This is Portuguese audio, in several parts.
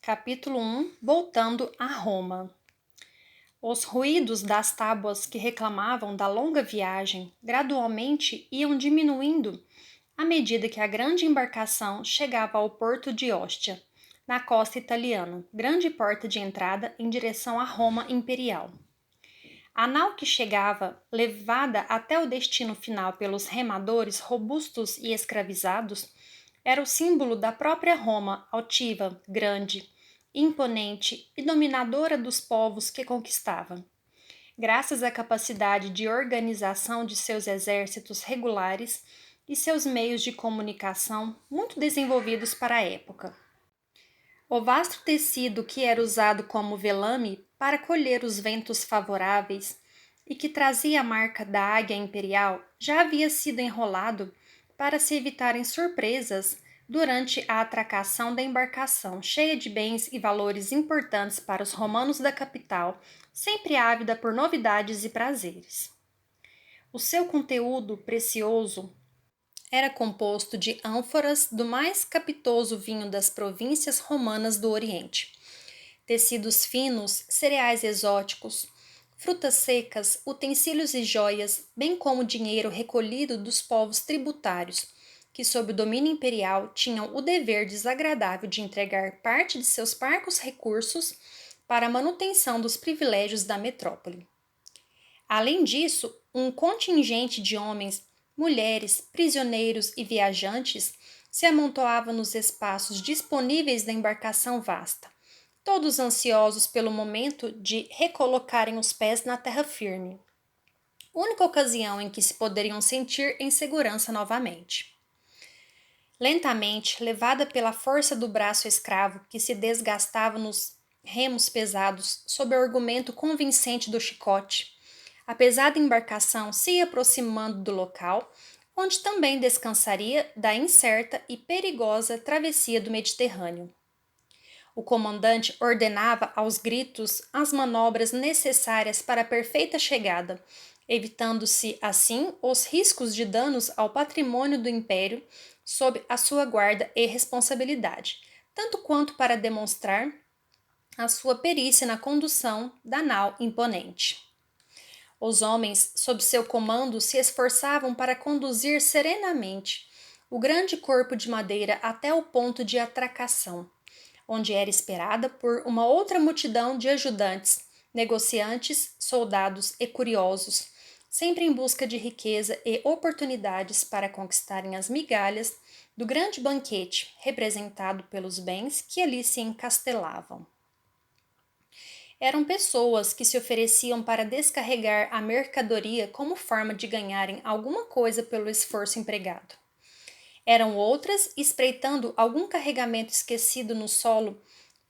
Capítulo 1 Voltando a Roma. Os ruídos das tábuas que reclamavam da longa viagem gradualmente iam diminuindo à medida que a grande embarcação chegava ao porto de Ostia, na costa italiana, grande porta de entrada em direção à Roma imperial. A nau que chegava, levada até o destino final pelos remadores robustos e escravizados, era o símbolo da própria Roma, altiva, grande, imponente e dominadora dos povos que conquistava. Graças à capacidade de organização de seus exércitos regulares e seus meios de comunicação muito desenvolvidos para a época. O vasto tecido que era usado como velame para colher os ventos favoráveis e que trazia a marca da águia imperial já havia sido enrolado para se evitarem surpresas durante a atracação da embarcação, cheia de bens e valores importantes para os romanos da capital, sempre ávida por novidades e prazeres. O seu conteúdo precioso era composto de ânforas do mais capitoso vinho das províncias romanas do Oriente, tecidos finos, cereais exóticos, frutas secas, utensílios e joias, bem como dinheiro recolhido dos povos tributários, que sob o domínio imperial tinham o dever desagradável de entregar parte de seus parcos recursos para a manutenção dos privilégios da metrópole. Além disso, um contingente de homens, mulheres, prisioneiros e viajantes se amontoava nos espaços disponíveis da embarcação vasta, todos ansiosos pelo momento de recolocarem os pés na terra firme, única ocasião em que se poderiam sentir em segurança novamente. Lentamente, levada pela força do braço escravo que se desgastava nos remos pesados sob o argumento convincente do chicote, a pesada embarcação se ia aproximando do local, onde também descansaria da incerta e perigosa travessia do Mediterrâneo. O comandante ordenava aos gritos as manobras necessárias para a perfeita chegada, evitando-se, assim, os riscos de danos ao patrimônio do Império sob a sua guarda e responsabilidade, tanto quanto para demonstrar a sua perícia na condução da nau imponente. Os homens, sob seu comando, se esforçavam para conduzir serenamente o grande corpo de madeira até o ponto de atracação, onde era esperada por uma outra multidão de ajudantes, negociantes, soldados e curiosos, sempre em busca de riqueza e oportunidades para conquistarem as migalhas do grande banquete representado pelos bens que ali se encastelavam. Eram pessoas que se ofereciam para descarregar a mercadoria como forma de ganharem alguma coisa pelo esforço empregado. Eram outras espreitando algum carregamento esquecido no solo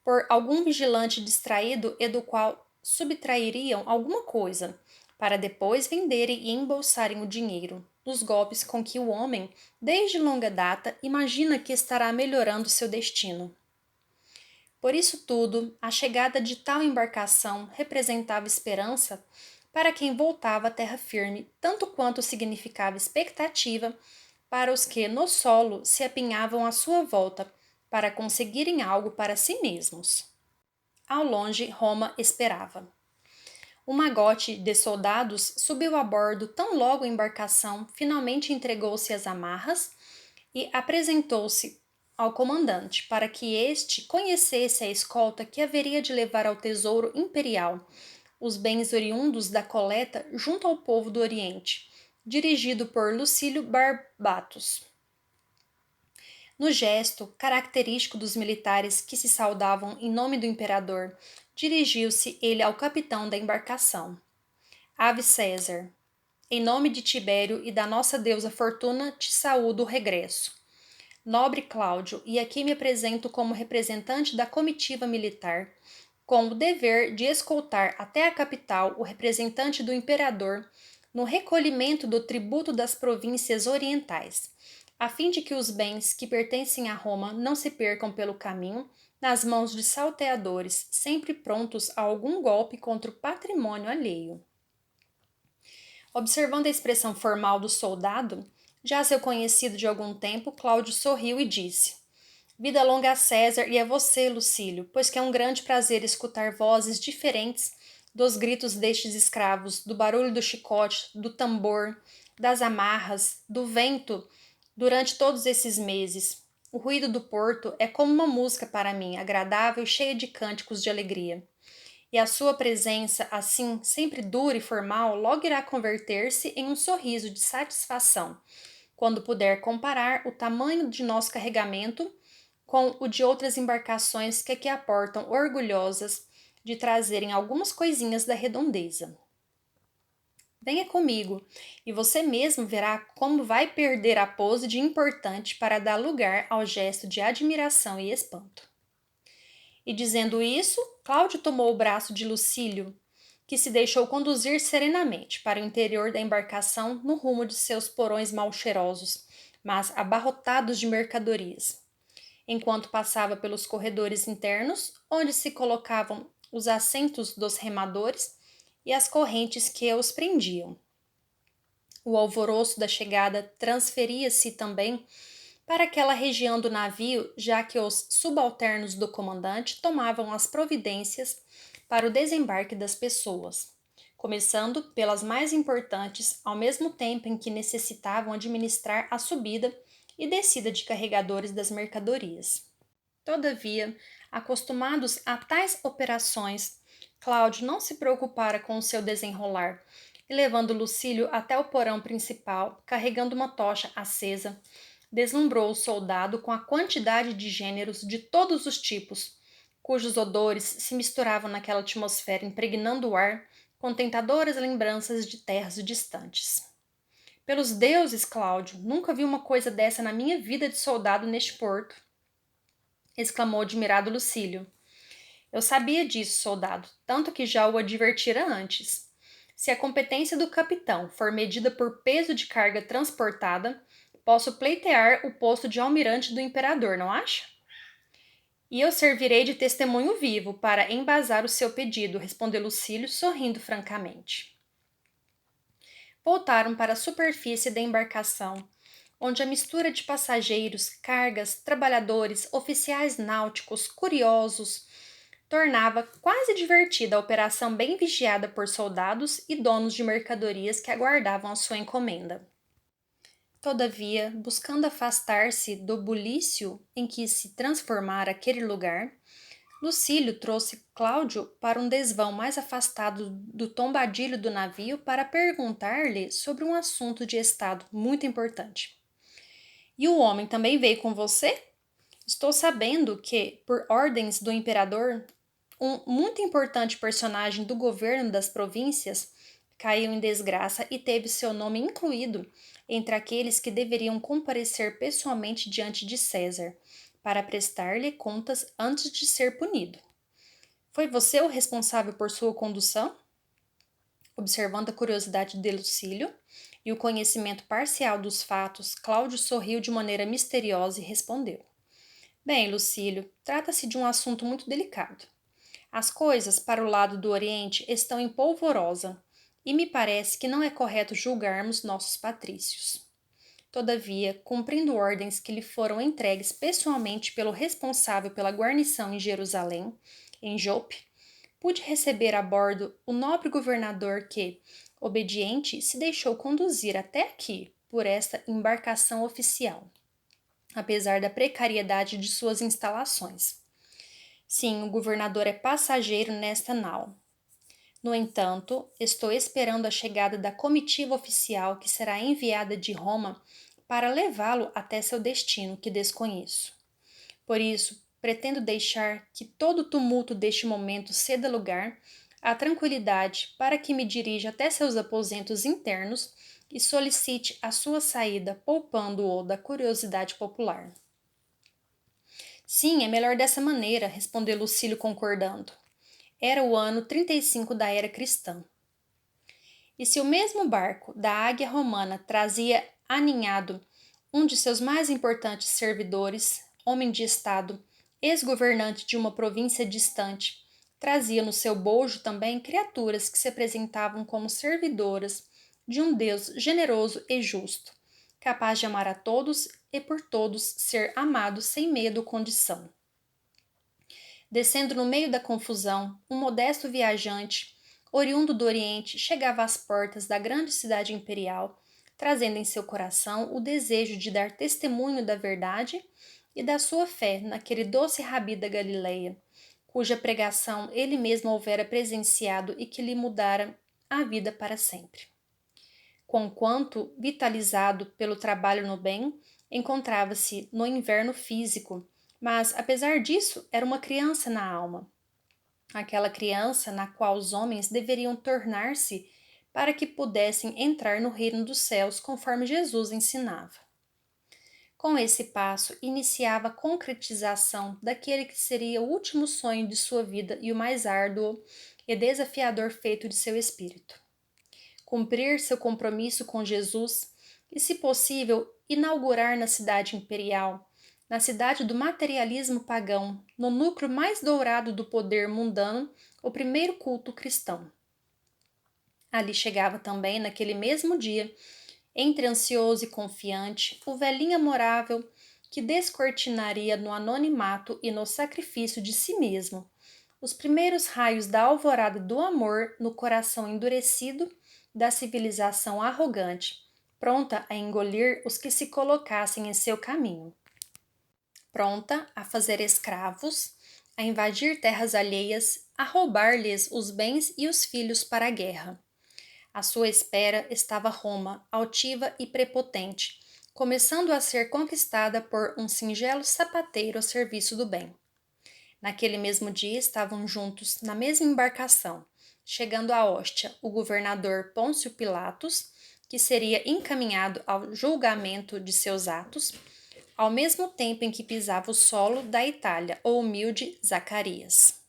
por algum vigilante distraído e do qual subtrairiam alguma coisa, para depois venderem e embolsarem o dinheiro, nos golpes com que o homem, desde longa data, imagina que estará melhorando seu destino. Por isso tudo, a chegada de tal embarcação representava esperança para quem voltava à terra firme, tanto quanto significava expectativa para os que no solo se apinhavam à sua volta para conseguirem algo para si mesmos. Ao longe, Roma esperava. Um magote de soldados subiu a bordo tão logo a embarcação finalmente entregou-se às amarras e apresentou-se ao comandante para que este conhecesse a escolta que haveria de levar ao tesouro imperial os bens oriundos da coleta junto ao povo do Oriente, dirigido por Lucílio Barbatus. No gesto, característico dos militares que se saudavam em nome do imperador, dirigiu-se ele ao capitão da embarcação. Ave César, em nome de Tibério e da nossa deusa Fortuna, te saúdo o regresso. Nobre Cláudio, e aqui me apresento como representante da comitiva militar, com o dever de escoltar até a capital o representante do imperador no recolhimento do tributo das províncias orientais, a fim de que os bens que pertencem a Roma não se percam pelo caminho nas mãos de salteadores, sempre prontos a algum golpe contra o patrimônio alheio. Observando a expressão formal do soldado, já seu conhecido de algum tempo, Cláudio sorriu e disse: Vida longa a César e a você, Lucílio, pois que é um grande prazer escutar vozes diferentes dos gritos destes escravos, do barulho do chicote, do tambor, das amarras, do vento durante todos esses meses. O ruído do porto é como uma música para mim, agradável e cheia de cânticos de alegria. E a sua presença, assim, sempre dura e formal, logo irá converter-se em um sorriso de satisfação, quando puder comparar o tamanho de nosso carregamento com o de outras embarcações que aqui aportam orgulhosas de trazerem algumas coisinhas da redondeza. Venha comigo, e você mesmo verá como vai perder a pose de importante para dar lugar ao gesto de admiração e espanto. E dizendo isso, Cláudio tomou o braço de Lucílio, que se deixou conduzir serenamente para o interior da embarcação no rumo de seus porões mal cheirosos, mas abarrotados de mercadorias. Enquanto passava pelos corredores internos, onde se colocavam os assentos dos remadores e as correntes que os prendiam. O alvoroço da chegada transferia-se também para aquela região do navio, já que os subalternos do comandante tomavam as providências para o desembarque das pessoas, começando pelas mais importantes, ao mesmo tempo em que necessitavam administrar a subida e descida de carregadores das mercadorias. Todavia, acostumados a tais operações, Cláudio não se preocupara com o seu desenrolar, e levando Lucílio até o porão principal, carregando uma tocha acesa, deslumbrou o soldado com a quantidade de gêneros de todos os tipos, cujos odores se misturavam naquela atmosfera, impregnando o ar com tentadoras lembranças de terras distantes. Pelos deuses, Cláudio, nunca vi uma coisa dessa na minha vida de soldado neste porto, exclamou admirado Lucílio. Eu sabia disso, soldado, tanto que já o advertira antes. Se a competência do capitão for medida por peso de carga transportada, posso pleitear o posto de almirante do imperador, não acha? E eu servirei de testemunho vivo para embasar o seu pedido, respondeu Lucílio, sorrindo francamente. Voltaram para a superfície da embarcação, onde a mistura de passageiros, cargas, trabalhadores, oficiais náuticos, curiosos, tornava quase divertida a operação bem vigiada por soldados e donos de mercadorias que aguardavam a sua encomenda. Todavia, buscando afastar-se do bulício em que se transformara aquele lugar, Lucílio trouxe Cláudio para um desvão mais afastado do tombadilho do navio para perguntar-lhe sobre um assunto de estado muito importante. E o homem também veio com você? Estou sabendo que, por ordens do imperador, um muito importante personagem do governo das províncias caiu em desgraça e teve seu nome incluído entre aqueles que deveriam comparecer pessoalmente diante de César, para prestar-lhe contas antes de ser punido. Foi você o responsável por sua condução? Observando a curiosidade de Lucílio e o conhecimento parcial dos fatos, Cláudio sorriu de maneira misteriosa e respondeu: Bem, Lucílio, trata-se de um assunto muito delicado. As coisas para o lado do Oriente estão em polvorosa, e me parece que não é correto julgarmos nossos patrícios. Todavia, cumprindo ordens que lhe foram entregues pessoalmente pelo responsável pela guarnição em Jerusalém, em Jope, pude receber a bordo o nobre governador que, obediente, se deixou conduzir até aqui por esta embarcação oficial, apesar da precariedade de suas instalações. Sim, o governador é passageiro nesta nau. No entanto, estou esperando a chegada da comitiva oficial que será enviada de Roma para levá-lo até seu destino, que desconheço. Por isso, pretendo deixar que todo o tumulto deste momento ceda lugar à tranquilidade para que me dirija até seus aposentos internos e solicite a sua saída, poupando-o da curiosidade popular. Sim, é melhor dessa maneira, respondeu Lucílio concordando. Era o ano 35 da era cristã. E se o mesmo barco da Águia Romana trazia aninhado um de seus mais importantes servidores, homem de estado, ex-governante de uma província distante, trazia no seu bojo também criaturas que se apresentavam como servidoras de um Deus generoso e justo, capaz de amar a todos e por todos ser amado sem medo ou condição. Descendo no meio da confusão, um modesto viajante, oriundo do Oriente, chegava às portas da grande cidade imperial, trazendo em seu coração o desejo de dar testemunho da verdade e da sua fé naquele doce rabi da Galileia, cuja pregação ele mesmo houvera presenciado e que lhe mudara a vida para sempre. Conquanto vitalizado pelo trabalho no bem, encontrava-se no inverno físico, mas, apesar disso, era uma criança na alma. Aquela criança na qual os homens deveriam tornar-se para que pudessem entrar no reino dos céus conforme Jesus ensinava. Com esse passo, iniciava a concretização daquele que seria o último sonho de sua vida e o mais árduo e desafiador feito de seu espírito. Cumprir seu compromisso com Jesus e, se possível, inaugurar na cidade imperial, na cidade do materialismo pagão, no núcleo mais dourado do poder mundano, o primeiro culto cristão. Ali chegava também, naquele mesmo dia, entre ansioso e confiante, o velhinho amorável que descortinaria no anonimato e no sacrifício de si mesmo os primeiros raios da alvorada do amor no coração endurecido da civilização arrogante, pronta a engolir os que se colocassem em seu caminho, pronta a fazer escravos, a invadir terras alheias, a roubar-lhes os bens e os filhos para a guerra. À sua espera estava Roma, altiva e prepotente, começando a ser conquistada por um singelo sapateiro a serviço do bem. Naquele mesmo dia estavam juntos, na mesma embarcação, chegando a Hóstia, o governador Pôncio Pilatos, que seria encaminhado ao julgamento de seus atos, ao mesmo tempo em que pisava o solo da Itália, o humilde Zacarias.